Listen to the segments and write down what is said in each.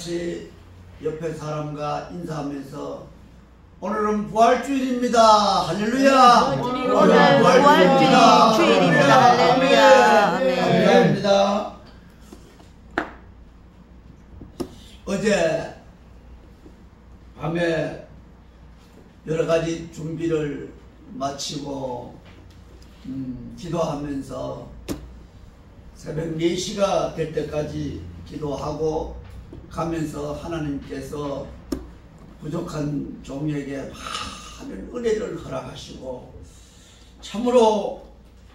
같이 옆에 사람과 인사하면서 오늘은 부활주일입니다. 할렐루야. 오늘 부활주일입니다. 할렐루야. 아멘. 감사합니다. 어제 밤에 여러 가지 준비를 마치고 기도하면서 새벽 4시가 될 때까지 기도하고 가면서 하나님께서 부족한 종에게 많은 은혜를 허락하시고 참으로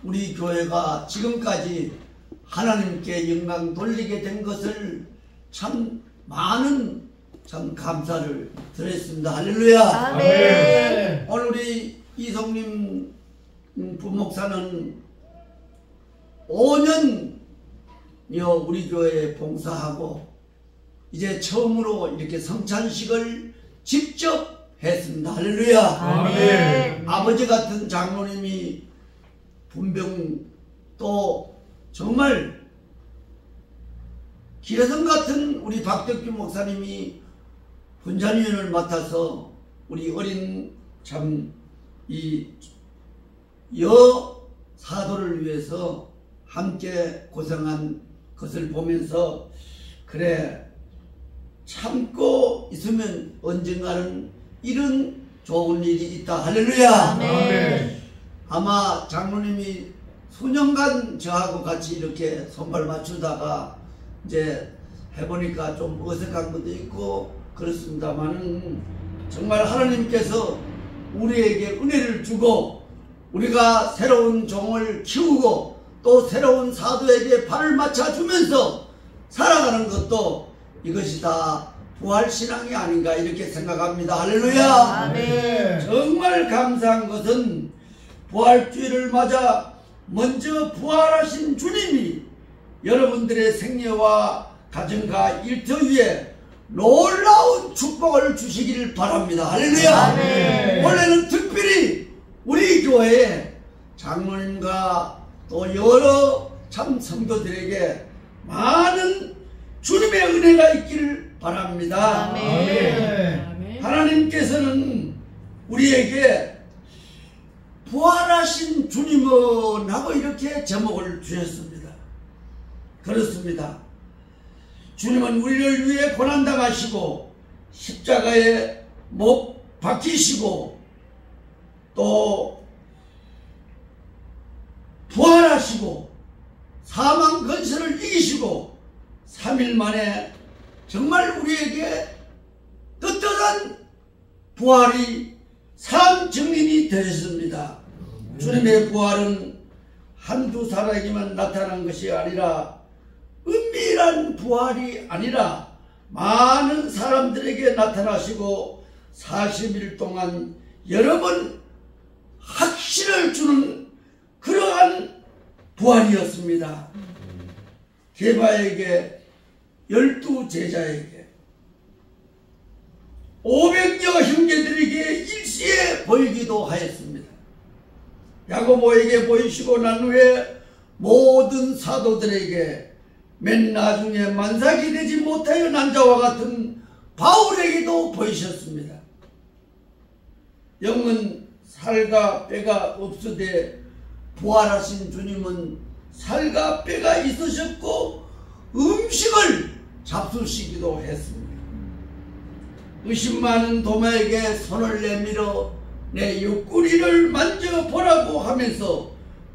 우리 교회가 지금까지 하나님께 영광 돌리게 된 것을 참 많은 감사를 드렸습니다. 할렐루야. 아멘. 오늘 우리 이성님 부목사는 5년 우리 교회에 봉사하고 이제 처음으로 이렇게 성찬식을 직접 했습니다. 할렐루야. 아멘. 아버지 같은 장로님이 분명 또 정말 기레성 같은 우리 박덕규 목사님이 분잔위원을 맡아서 우리 어린 이 여사도를 위해서 함께 고생한 것을 보면서 그래 참고 있으면 언젠가는 이런 좋은 일이 있다. 할렐루야. 아멘. 아마 장로님이 수년간 저하고 같이 이렇게 손발 맞추다가 이제 해보니까 좀 어색한 것도 있고 그렇습니다만은 정말 하나님께서 우리에게 은혜를 주고 우리가 새로운 종을 키우고 또 새로운 사도에게 발을 맞춰주면서 살아가는 것도 이것이 다 부활신앙이 아닌가 이렇게 생각합니다. 할렐루야. 아멘. 정말 감사한 것은 부활주의를 맞아 먼저 부활하신 주님이 여러분들의 생애와 가정과 일터 위에 놀라운 축복을 주시기를 바랍니다. 할렐루야. 아멘. 원래는 특별히 우리 교회에 장로님과 또 여러 참 성도들에게 많은 주님의 은혜가 있기를 바랍니다. 아멘. 하나님께서는 우리에게 부활하신 주님은 하고 이렇게 제목을 주셨습니다. 그렇습니다. 주님은 우리를 위해 고난당하시고 십자가에 못 박히시고 또 부활하시고 사망 근세를 이기시고 3일 만에 정말 우리에게 떳떳한 부활이 삶 증인이 되셨습니다. 주님의 부활은 한두 사람에게만 나타난 것이 아니라 은밀한 부활이 아니라 많은 사람들에게 나타나시고 40일 동안 여러 번 확신을 주는 그러한 부활이었습니다. 게바에게 12제자에게 500여 형제들에게 일시에 보이기도 하였습니다. 야고보에게 보이시고 난 후에 모든 사도들에게 맨 나중에 만삭이 되지 못하여 난 자와 같은 바울에게도 보이셨습니다. 영은 살과 뼈가 없으되 부활하신 주님은 살과 뼈가 있으셨고 음식을 잡수시기도 했습니다. 의심 많은 도마에게 손을 내밀어 내 옆구리를 만져보라고 하면서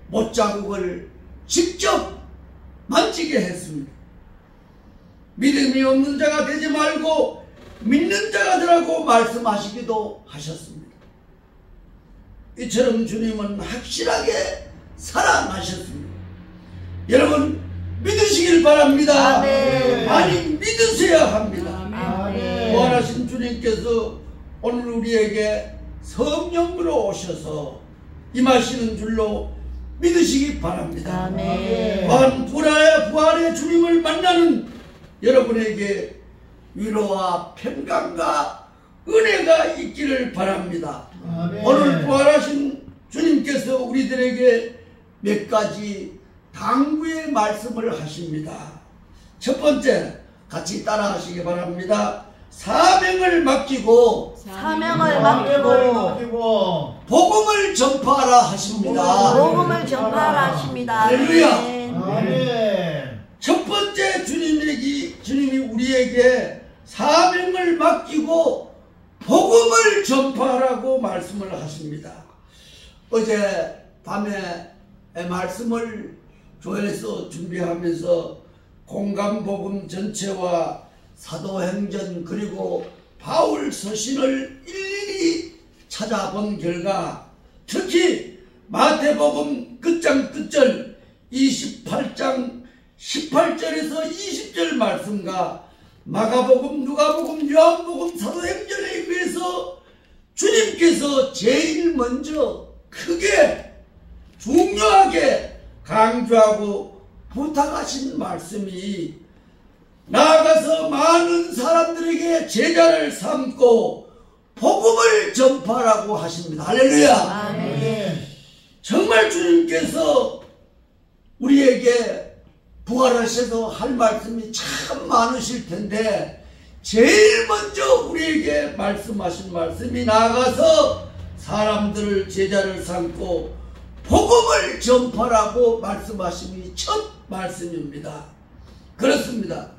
못자국을 직접 만지게 했습니다. 믿음이 없는 자가 되지 말고 믿는 자가 되라고 말씀하시기도 하셨습니다. 이처럼 주님은 확실하게 살아나셨습니다. 여러분 믿으시길 바랍니다. 아멘. 많이 믿으셔야 합니다. 아멘. 부활하신 주님께서 오늘 우리에게 성령으로 오셔서 임하시는 줄로 믿으시기 바랍니다. 아멘. 부활의 주님을 만나는 여러분에게 위로와 평강과 은혜가 있기를 바랍니다. 아멘. 오늘 부활하신 주님께서 우리들에게 몇 가지 당부의 말씀을 하십니다. 첫 번째, 같이 따라하시기 바랍니다. 사명을 맡기고 사명을 맡기고 복음을 전파하라 하십니다. 복음을 전파하라 하십니다. 할렐루야. 아멘. 첫 번째 주님이 우리에게 사명을 맡기고 복음을 전파하라고 말씀을 하십니다. 어제 밤에 말씀을 교회에서 준비하면서 공감복음 전체와 사도행전 그리고 바울 서신을 일일이 찾아본 결과 특히 마태복음 끝장 끝절 28장 18절에서 20절 말씀과 마가복음, 누가복음, 요한복음, 사도행전에 비해서 주님께서 제일 먼저 크게 중요하게 강조하고 부탁하신 말씀이 나아가서 많은 사람들에게 제자를 삼고 복음을 전파하라고 하십니다. 할렐루야. 아멘. 정말 주님께서 우리에게 부활하셔서 할 말씀이 참 많으실 텐데 제일 먼저 우리에게 말씀하신 말씀이 나아가서 사람들을 제자를 삼고 복음을 전파라고 말씀하심이 첫 말씀입니다. 그렇습니다.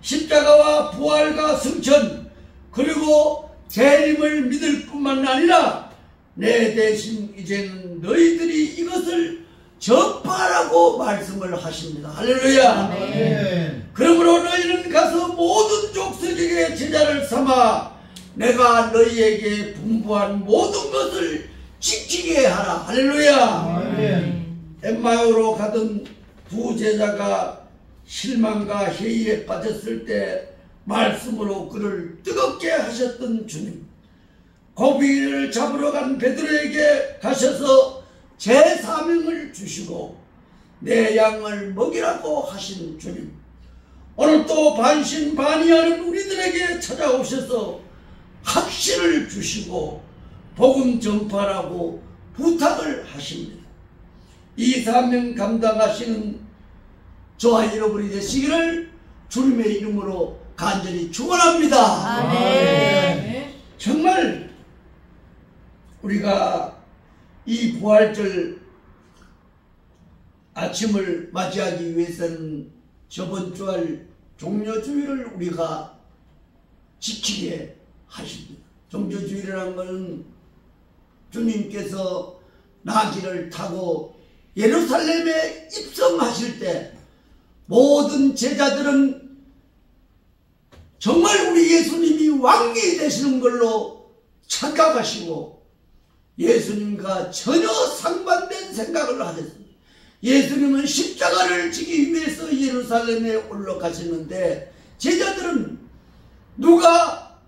십자가와 부활과 승천 그리고 재림을 믿을 뿐만 아니라 내 대신 이제는 너희들이 이것을 전파라고 말씀을 하십니다. 할렐루야. 아멘. 그러므로 너희는 가서 모든 족속에게 제자를 삼아 내가 너희에게 분부한 모든 것을 지키게 하라. 할렐루야. 아멘. 엠마오로 가던 두 제자가 실망과 회의에 빠졌을 때 말씀으로 그를 뜨겁게 하셨던 주님, 고기를 잡으러 간 베드로에게 가셔서 제 사명을 주시고 내 양을 먹이라고 하신 주님, 오늘 또 반신반의하는 우리들에게 찾아오셔서 확신을 주시고 복음 전파라고 부탁을 하십니다. 이 사명 감당하시는 저와 여러분이 되시기를 주님의 이름으로 간절히 축원합니다. 아멘. 정말 우리가 이 부활절 아침을 맞이하기 위해서는 저번 주일 종료주일을 우리가 지키게 하십니다. 종료주일이라는 것은 주님께서 나귀를 타고 예루살렘에 입성하실 때 모든 제자들은 정말 우리 예수님이 왕이 되시는 걸로 착각하시고 예수님과 전혀 상반된 생각을 하셨습니다. 예수님은 십자가를 지기 위해서 예루살렘에 올라가셨는데 제자들은 누가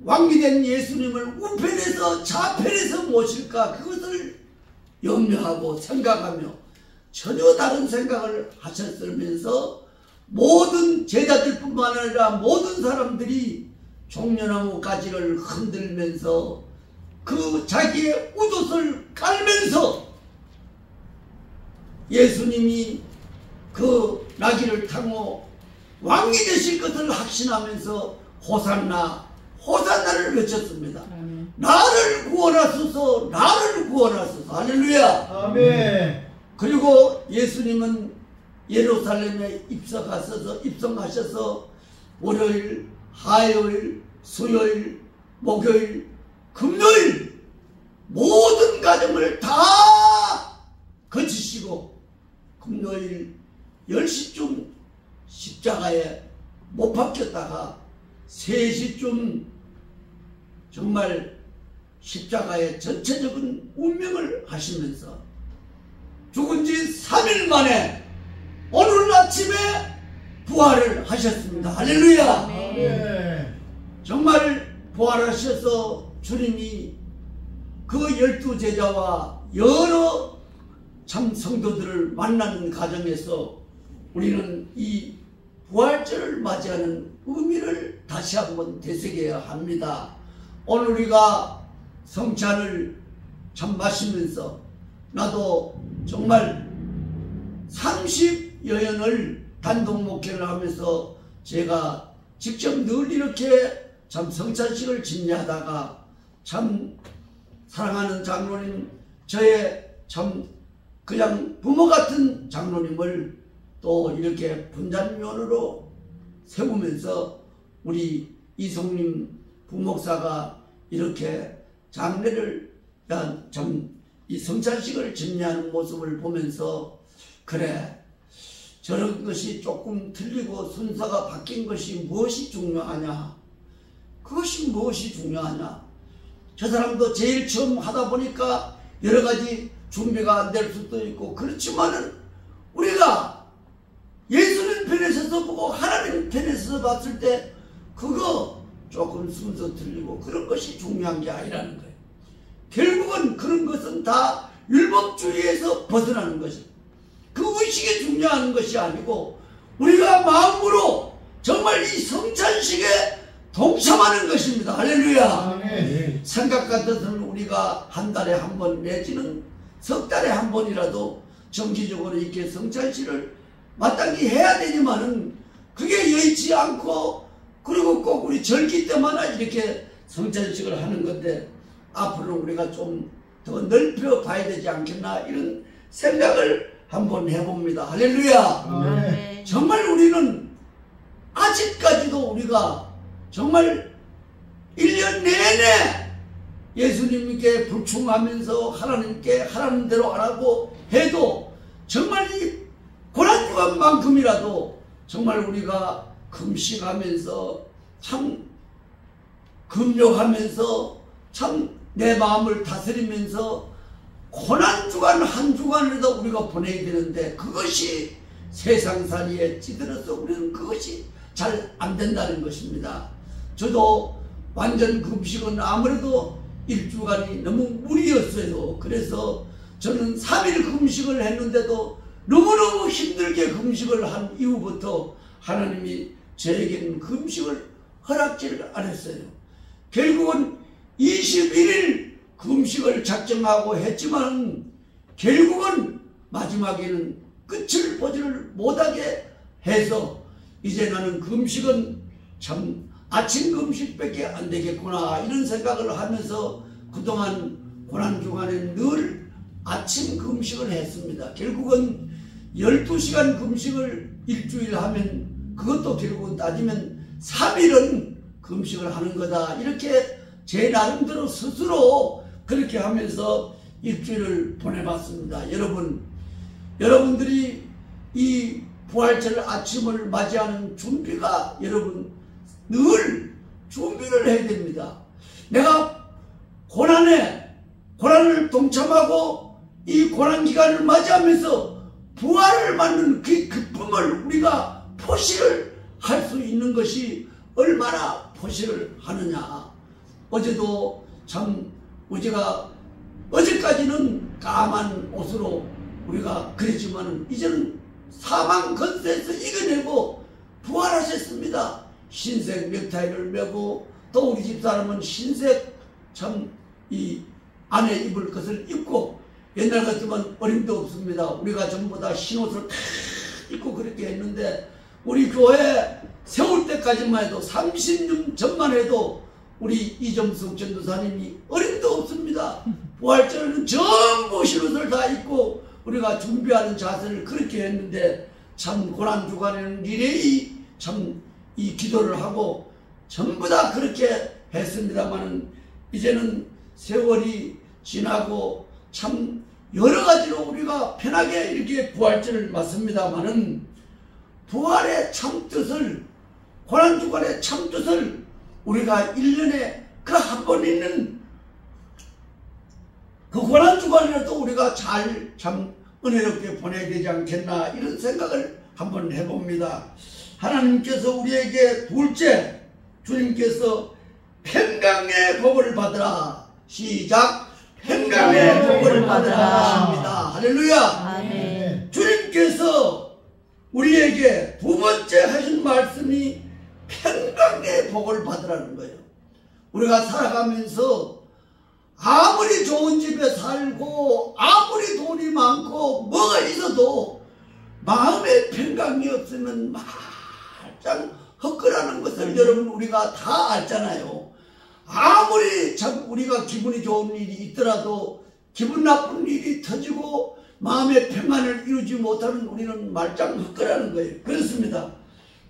왕이 된 예수님을 우편에서 좌편에서 모실까 그것을 염려하고 생각하며 전혀 다른 생각을 하셨으면서 모든 제자들뿐만 아니라 모든 사람들이 종려나무 가지를 흔들면서 그 자기의 웃옷을 깔면서 예수님이 그 나귀를 타고 왕이 되실 것을 확신하면서 호산나 호산나를 외쳤습니다. 아멘. 나를 구원하소서, 나를 구원하소서. 할렐루야. 아멘. 그리고 예수님은 예루살렘에 입성하셔서 월요일, 화요일, 수요일, 목요일, 금요일 모든 과정을 다 거치시고 금요일 10시쯤 십자가에 못 박혔다가 3시쯤 정말 십자가의 전체적인 운명을 하시면서 죽은 지 3일 만에 오늘 아침에 부활을 하셨습니다. 할렐루야. 아멘. 정말 부활하셔서 주님이 그 12제자와 여러 참 성도들을 만나는 과정에서 우리는 이 부활절을 맞이하는 의미를 다시 한번 되새겨야 합니다. 오늘 우리가 성찬을 참 마시면서 나도 정말 30여년을 단독 목회를 하면서 제가 직접 늘 이렇게 참 성찬식을 집례하다가 참 사랑하는 장로님, 저의 참 그냥 부모 같은 장로님을 또 이렇게 분잔위원으로 세우면서 우리 이성님 부목사가 이렇게 장례를 참 이 성찬식을 집례하는 모습을 보면서 그래, 저런 것이 조금 틀리고 순서가 바뀐 것이 무엇이 중요하냐? 그것이 무엇이 중요하냐? 저 사람도 제일 처음 하다 보니까 여러 가지 준비가 안 될 수도 있고, 그렇지만은 우리가 예수님 편에 서서 보고 하나님 편에 서서 봤을 때 그거 조금 순서 틀리고 그런 것이 중요한 게 아니라는 거예요. 결국은 그런 것은 다 율법주의에서 벗어나는 것이에요. 그 의식이 중요한 것이 아니고 우리가 마음으로 정말 이 성찬식에 동참하는 것입니다. 할렐루야. 아멘. 생각 같아서는 우리가 한 달에 한 번 내지는 석 달에 한 번이라도 정기적으로 이렇게 성찬식을 마땅히 해야 되지만은 그게 여의치 않고, 그리고 꼭 우리 절기 때마다 이렇게 성찬식을 하는 건데 앞으로 우리가 좀 더 넓혀 봐야 되지 않겠나, 이런 생각을 한번 해봅니다. 할렐루야. 아멘. 정말 우리는 아직까지도 우리가 정말 1년 내내 예수님께 불충하면서 하나님께 하라는 대로 안 하고 해도 정말 이 고난주간만큼이라도 정말 우리가 금식하면서 참 금욕하면서 참 내 마음을 다스리면서 고난주간 한 주간이라도 우리가 보내야 되는데 그것이 세상살이에 찌들어서 우리는 그것이 잘 안 된다는 것입니다. 저도 완전 금식은 아무래도 1주간이 너무 무리였어요. 그래서 저는 3일 금식을 했는데도 너무너무 힘들게 금식을 한 이후부터 하나님이 저에게는 금식을 허락지를 안 했어요. 결국은 21일 금식을 작정하고 했지만 결국은 마지막에는 끝을 보지를 못하게 해서 이제 나는 금식은 참 아침 금식밖에 안 되겠구나, 이런 생각을 하면서 그동안 고난주간에 늘 아침 금식을 했습니다. 결국은 12시간 금식을 일주일 하면 그것도 결국은 따지면 3일은 금식을 하는 거다, 이렇게 제 나름대로 스스로 그렇게 하면서 일주일을 보내봤습니다. 여러분들이 이 부활절 아침을 맞이하는 준비가 여러분 늘 준비를 해야 됩니다. 내가 고난을 동참하고 이 고난기간을 맞이하면서 부활을 맞는 그 기쁨을 우리가 포시를 할 수 있는 것이 얼마나 포시를 하느냐. 어제도 참 어제까지는 까만 옷으로 우리가 그랬지만은 이제는 사망 건세에서 이겨내고 부활하셨습니다. 흰색 넥타이를 메고 또 우리 집사람은 흰색 참 이 안에 입을 것을 입고, 옛날 같으면 어림도 없습니다. 우리가 전부 다 흰 옷을 다 입고 그렇게 했는데 우리 교회 세울 때까지만 해도 30년 전만 해도 우리 이정숙 전도사님이 어림도 없습니다. 부활절에는 전부 흰 옷을 다 입고 우리가 준비하는 자세를 그렇게 했는데 참 고난주간에는 리레이 참 이 기도를 하고 전부 다 그렇게 했습니다만은 이제는 세월이 지나고 참 여러 가지로 우리가 편하게 이렇게 부활절을 맞습니다만은 부활의 참 뜻을, 고난주간의 참 뜻을 우리가 1년에 그 한 번 있는 그 고난주간이라도 우리가 잘 참 은혜롭게 보내야 되지 않겠나, 이런 생각을 한번 해봅니다. 하나님께서 우리에게 둘째, 주님께서 평강의 복을 받으라. 시작. 평강의 복을 받으라 하십니다. 할렐루야. 아멘. 주님께서 우리에게 두 번째 하신 말씀이 평강의 복을 받으라는 거예요. 우리가 살아가면서 아무리 좋은 집에 살고 아무리 돈이 많고 뭐가 있어도 마음에 평강이 없으면 말짱 것을 여러분 우리가 다 알잖아요. 아무리 참 우리가 기분이 좋은 일이 있더라도 기분 나쁜 일이 터지고 마음의 평안을 이루지 못하는 우리는 말짱먹거라는 거예요. 그렇습니다.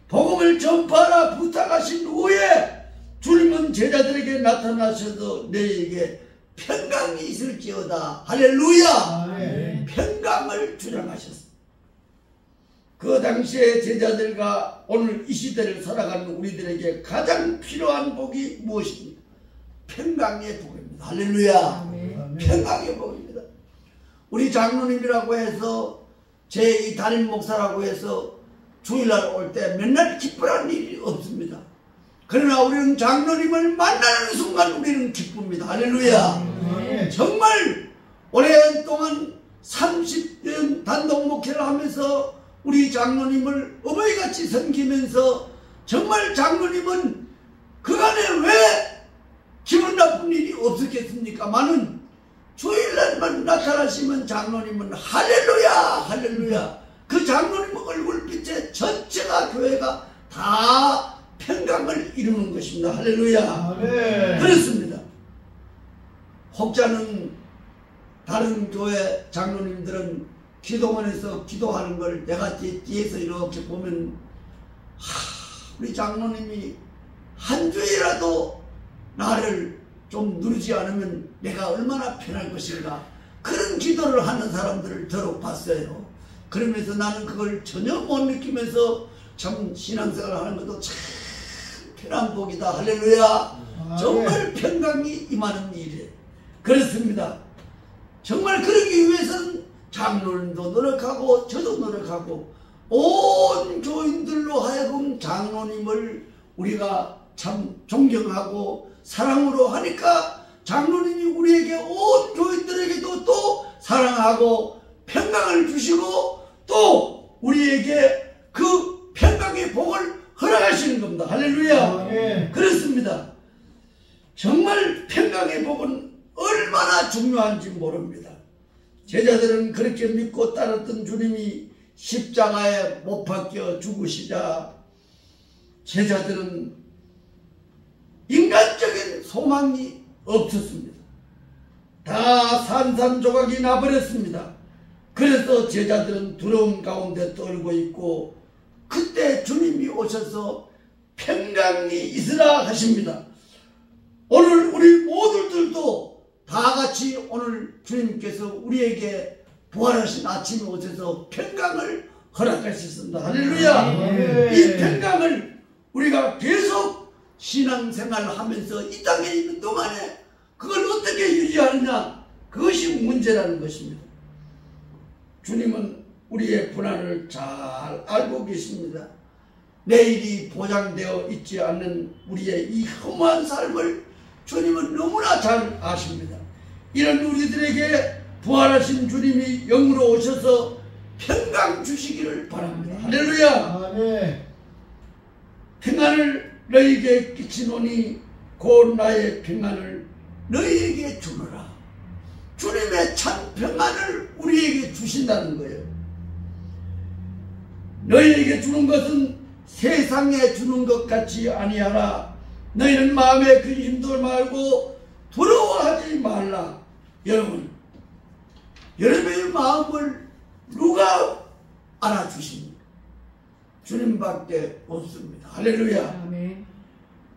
복음을 전파하라 부탁하신 후에 주님은 제자들에게 나타나셔서 너희에게 평강이 있을지어다. 할렐루야. 네. 평강을 주장하셨습니다. 그 당시에 제자들과 오늘 이 시대를 살아가는 우리들에게 가장 필요한 복이 무엇입니까? 평강의 복입니다. 할렐루야. 아멘. 평강의 복입니다. 우리 장로님이라고 해서 제2 담임 목사라고 해서 주일날 올 때 맨날 기쁘라는 일이 없습니다. 그러나 우리는 장로님을 만나는 순간 우리는 기쁩니다. 할렐루야. 정말 오랫동안 30년 단독 목회를 하면서 우리 장로님을 어머니같이 섬기면서 정말 장로님은 그간에 왜 기분 나쁜 일이 없었겠습니까? 많은 주일날만 나타나시면 장로님은 할렐루야 할렐루야. 그 장로님 얼굴빛에 전체가 교회가 다 평강을 이루는 것입니다. 할렐루야. 네. 그렇습니다. 혹자는 다른 교회 장로님들은 기도원에서 기도하는 걸 내가 뒤에서 이렇게 보면 우리 장로님이 한 주일이라도 나를 좀 누르지 않으면 내가 얼마나 편할 것인가, 그런 기도를 하는 사람들을 더러 봤어요. 그러면서 나는 그걸 전혀 못 느끼면서 참 신앙생활 하는 것도 참 편한 복이다. 할렐루야. 정말 평강이 임하는 일이에요. 그렇습니다. 정말 그러기 위해서는 장로님도 노력하고 저도 노력하고 온 교인들로 하여금 장로님을 우리가 참 존경하고 사랑으로 하니까 장로님이 우리에게 온 교인들에게도 또 사랑하고 평강을 주시고 또 우리에게 그 평강의 복을 허락하시는 겁니다. 할렐루야. 네. 그렇습니다. 정말 평강의 복은 얼마나 중요한지 모릅니다. 제자들은 그렇게 믿고 따랐던 주님이 십자가에 못 박혀 죽으시자 제자들은 인간적인 소망이 없었습니다. 다 산산조각이 나버렸습니다. 그래서 제자들은 두려움 가운데 떨고 있고 그때 주님이 오셔서 평강이 있으라 하십니다. 오늘 우리 모두들도 다 같이 오늘 주님께서 우리에게 부활하신 아침에 오셔서 평강을 허락하셨습니다. 할렐루야. 이 평강을 우리가 계속 신앙생활을 하면서 이 땅에 있는 동안에 그걸 어떻게 유지하느냐, 그것이 문제라는 것입니다. 주님은 우리의 분한을 잘 알고 계십니다. 내일이 보장되어 있지 않는 우리의 이 험한 삶을 주님은 너무나 잘 아십니다. 이런 우리들에게 부활하신 주님이 영으로 오셔서 평강 주시기를 바랍니다. 할렐루야. 네. 평안을 너희에게 끼치노니 곧 나의 평안을 너희에게 주노라. 주님의 참 평안을 우리에게 주신다는 거예요. 너희에게 주는 것은 세상에 주는 것 같이 아니하라. 너희는 마음에 근심도 말고 두려워하지 말라. 여러분, 여러분의 마음을 누가 알아주십니까? 주님밖에 없습니다. 할렐루야. 아멘.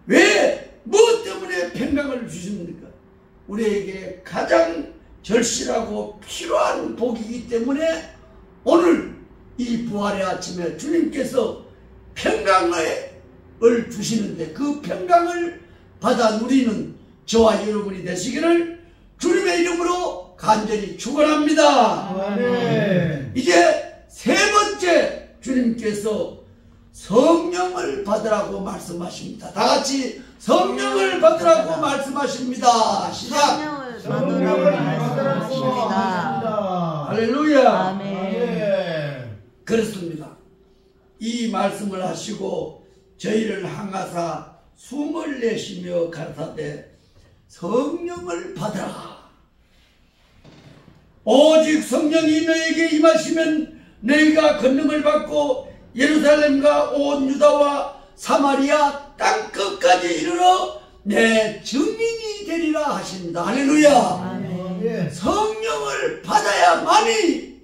왜, 무엇 때문에 평강을 주십니까? 우리에게 가장 절실하고 필요한 복이기 때문에 오늘 이 부활의 아침에 주님께서 평강을 주시는데 그 평강을 받아 누리는 저와 여러분이 되시기를 주님의 이름으로 간절히 축원합니다. 네. 이제 세 번째, 주님께서 성령을 받으라고 말씀하십니다. 다 같이 성령을 받으라고 말씀하십니다. 시작. 성령을 받으라고 말씀하십니다. 할렐루야. 아멘. 네. 그렇습니다. 이 말씀을 하시고 저희를 향하사 숨을 내쉬며 가라사대 성령을 받으라. 오직 성령이 너에게 임하시면 너희가 권능을 받고 예루살렘과 온 유다와 사마리아 땅끝까지 이르러 내 증인이 되리라 하십니다. 할렐루야. 아멘. 성령을 받아야만이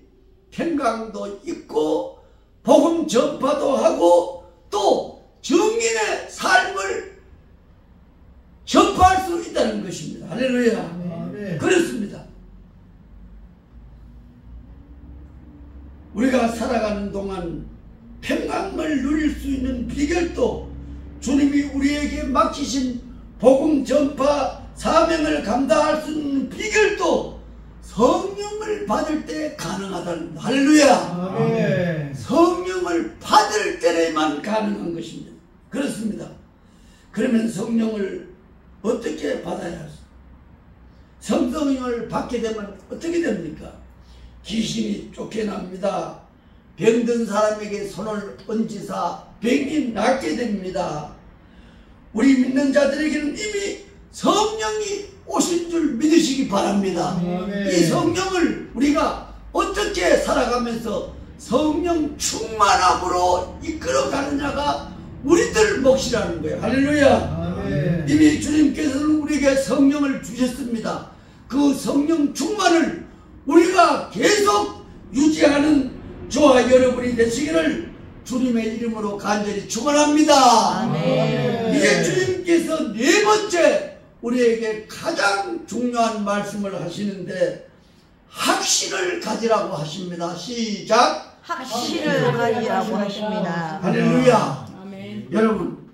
평강도 있고 복음 전파도 하고 또 증인의 삶을 전파할 수 있다는 것입니다. 할렐루야. 아멘. 그렇습니다. 우리가 살아가는 동안 평강을 누릴 수 있는 비결도 주님이 우리에게 맡기신 복음 전파 사명을 감당할 수 있는 비결도 성령을 받을 때 가능하다는 겁니다. 할렐루야. 아멘. 성령을 받을 때에만 가능한 것입니다. 그렇습니다. 그러면 성령을 어떻게 받아야 할까? 성령을 받게 되면 어떻게 됩니까? 귀신이 쫓겨납니다. 병든 사람에게 손을 얹으사 병이 낫게 됩니다. 우리 믿는 자들에게는 이미 성령이 오신 줄 믿으시기 바랍니다. 아멘. 이 성령을 우리가 어떻게 살아가면서 성령 충만함으로 이끌어가느냐가 우리들 몫이라는 거예요. 할렐루야. 아멘. 이미 주님께서는 우리에게 성령을 주셨습니다. 그 성령 충만을 우리가 계속 유지하는 저와 여러분이 되시기를 주님의 이름으로 간절히 축원합니다. 아멘. 이제 주님께서 네 번째 우리에게 가장 중요한 말씀을 하시는데 확신을 가지라고 하십니다. 시작. 확신을 가지라고 하십니다. 할렐루야. 아멘. 여러분,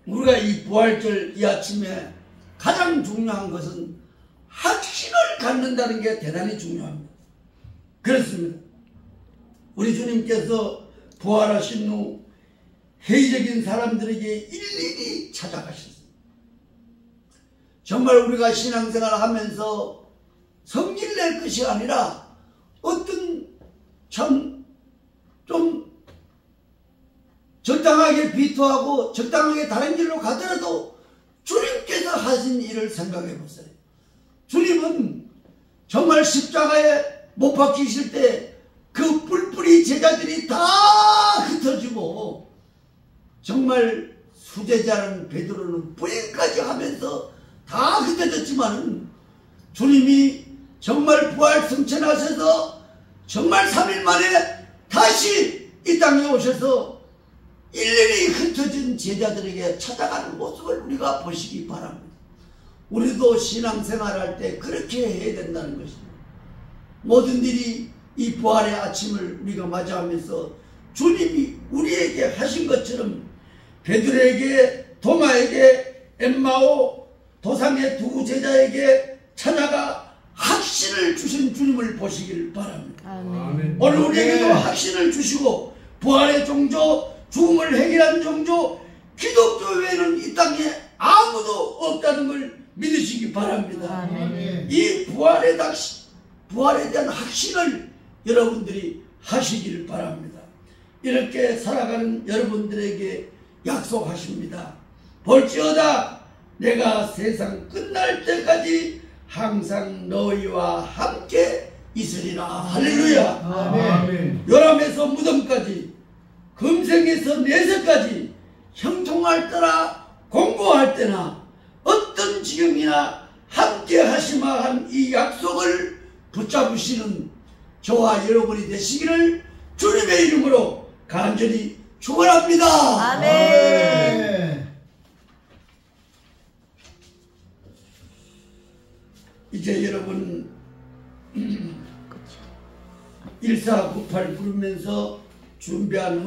우리가 이 부활절 이 아침에 가장 중요한 것은 확신을 갖는다는 게 대단히 중요합니다. 그렇습니다. 우리 주님께서 부활하신 후 회의적인 사람들에게 일일이 찾아가셨습니다. 정말 우리가 신앙생활을 하면서 성질 낼 것이 아니라 어떤 참 좀 적당하게 비토하고 적당하게 다른 길로 가더라도 주님께서 하신 일을 생각해 보세요. 주님은 정말 십자가에 못 박히실 때 그 뿔뿔이 제자들이 다 흩어지고 정말 수제자는 베드로는 부인까지 하면서 다 흩어졌지만 주님이 정말 부활 승천하셔서 정말 3일 만에 다시 이 땅에 오셔서 일일이 흩어진 제자들에게 찾아가는 모습을 우리가 보시기 바랍니다. 우리도 신앙생활할 때 그렇게 해야 된다는 것입니다. 모든 일이 이 부활의 아침을 우리가 맞이하면서 주님이 우리에게 하신 것처럼 베드로에게 도마에게 엠마오 도상의 두 제자에게 찾아가 확신을 주신 주님을 보시길 바랍니다. 아멘. 오늘 우리에게도 확신을 주시고 부활의 종조, 죽음을 해결한 종조, 기독교 외에는 이 땅에 아무도 없다는 걸 믿으시기 바랍니다. 아멘. 이 부활에 대한 확신을 여러분들이 하시길 바랍니다. 이렇게 살아가는 여러분들에게 약속하십니다. 볼지어다 내가 세상 끝날 때까지 항상 너희와 함께 있으리라. 할렐루야. 아멘. 요람에서 무덤까지 금생에서 내세까지 형통할 때나 공고할 때나 어떤 지경이나 함께 하시마 한 이 약속을 붙잡으시는 저와 여러분이 되시기를 주님의 이름으로 간절히 축원합니다. 아멘. 이제 여러분 1498 부르면서 준비한